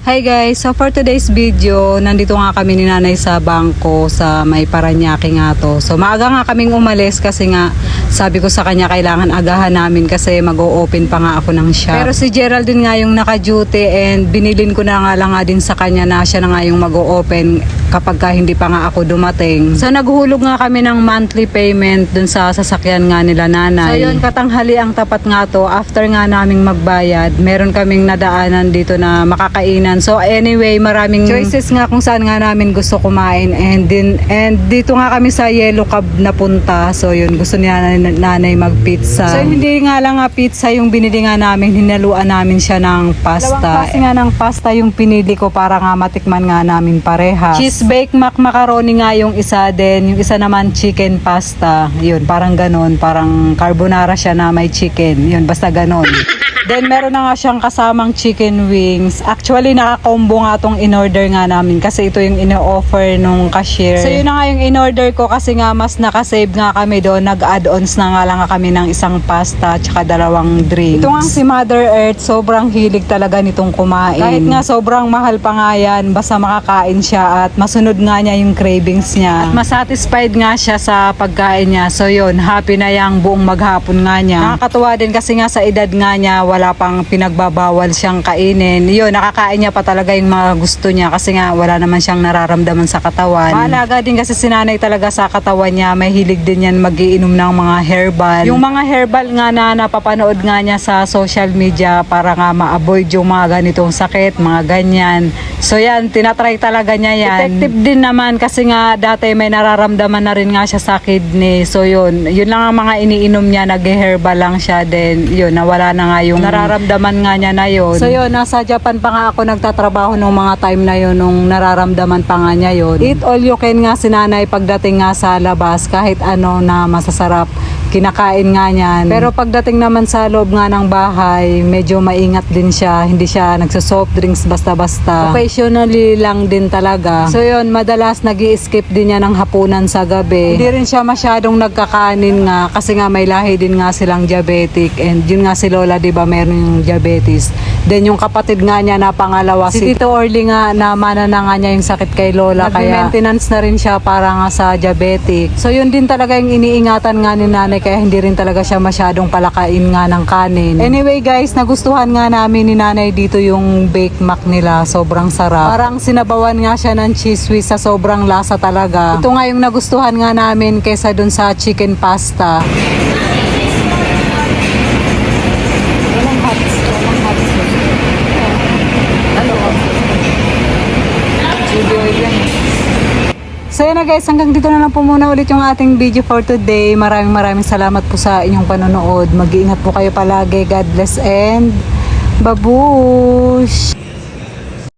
Hi guys, so for today's video, nandito nga kami ni nanay sa bangko sa may Paranaque nga to. So maaga nga kaming umalis kasi nga sabi ko sa kanya kailangan agahan namin kasi mag-o-open pa nga ako ng shop. Pero si Geraldine nga yung naka-duty and binilin ko na nga lang nga din sa kanya na siya na nga yung mag-o-open kapag ka hindi pa nga ako dumating. So naghulog nga kami ng monthly payment dun sa sasakyan nga nila nanay. So yun, katanghali ang tapat nga to. After nga naming magbayad, meron kaming nadaanan dito na makakainan. So anyway, maraming choices nga kung saan nga namin gusto kumain and dito nga kami sa Yellow Cab napunta. So yun, gusto niya nanay mag-pizza. So hindi nga lang nga pizza yung binili nga namin, hinaluan namin siya ng pasta. Dalawang klase nga ng pasta yung pinili ko para nga matikman nga namin pareha. Cheese baked macaroni nga yung isa, din yung isa naman chicken pasta. Yun, parang ganon, parang carbonara siya na may chicken. Yun, basta ganon. Then meron na nga siyang kasamang chicken wings. Actually naka-combo nga tong in-order nga namin kasi ito yung ino-offer nung cashier. So yun na nga yung in-order ko kasi nga mas nakasave nga kami doon. Nag-add-ons na nga lang kami ng isang pasta tsaka dalawang drinks. Ito nga si Mother Earth, sobrang hilig talaga nitong kumain. Kahit nga sobrang mahal pa nga yan, basta makakain siya at masunod nga niya yung cravings niya. At masatisfied nga siya sa pagkain niya. So yun, happy na yang buong maghapon nga niya. Nakakatuwa din kasi nga sa edad nga niya, wala pang pinagbabawal siyang kainin. Yun, nakakain niya pa talaga yung mga gusto niya kasi nga wala naman siyang nararamdaman sa katawan. Mahalaga din kasi sinanay talaga sa katawan niya. May hilig din yan magiinom ng mga herbal. Yung mga herbal nga na napapanood nga niya sa social media para nga ma-avoid yung mga ganitong sakit, mga ganyan. So yan, tinatry talaga niya yan. Effective din naman kasi nga dati may nararamdaman na rin nga siya sa kidney. So yun lang ang mga iniinom niya, nag-herbal lang siya din. Yun, nawala na nga yung nararamdaman nga niya na yun. So yun, nasa Japan pa nga ako nagtatrabaho nung mga time na yun, nung nararamdaman pa nga niya yun. Eat all you can nga si nanay pagdating nga sa labas, kahit ano na masasarap, kinakain nga niyan. Pero pagdating naman sa loob nga ng bahay, medyo maingat din siya. Hindi siya nagsosoft drinks basta-basta. Occasionally lang din talaga. So yun, madalas nag-i-skip din niya ng hapunan sa gabi. Hindi rin siya masyadong nagkakanin nga kasi nga may lahi din nga silang diabetic and yun nga si Lola, diba, meron yung diabetes. Then yung kapatid nga niya na pangalawa, si Tito Orly nga, namana na nga niya yung sakit kay Lola. Kaya maintenance na rin siya para nga sa diabetic. So yun din talaga yung iniingatan nga ni nanay, kaya hindi rin talaga siya masyadong palakain nga ng kanin. Anyway guys, nagustuhan nga namin ni nanay dito yung baked mac nila. Sobrang sarap. Parang sinabawan nga siya ng cheese whiz sa sobrang lasa talaga. Ito nga yung nagustuhan nga namin kaysa dun sa chicken pasta. So yun na guys, hanggang dito na lang po muna ulit yung ating video for today. Maraming salamat po sa inyong panonood. Mag-iingat po kayo palagi. God bless and babush!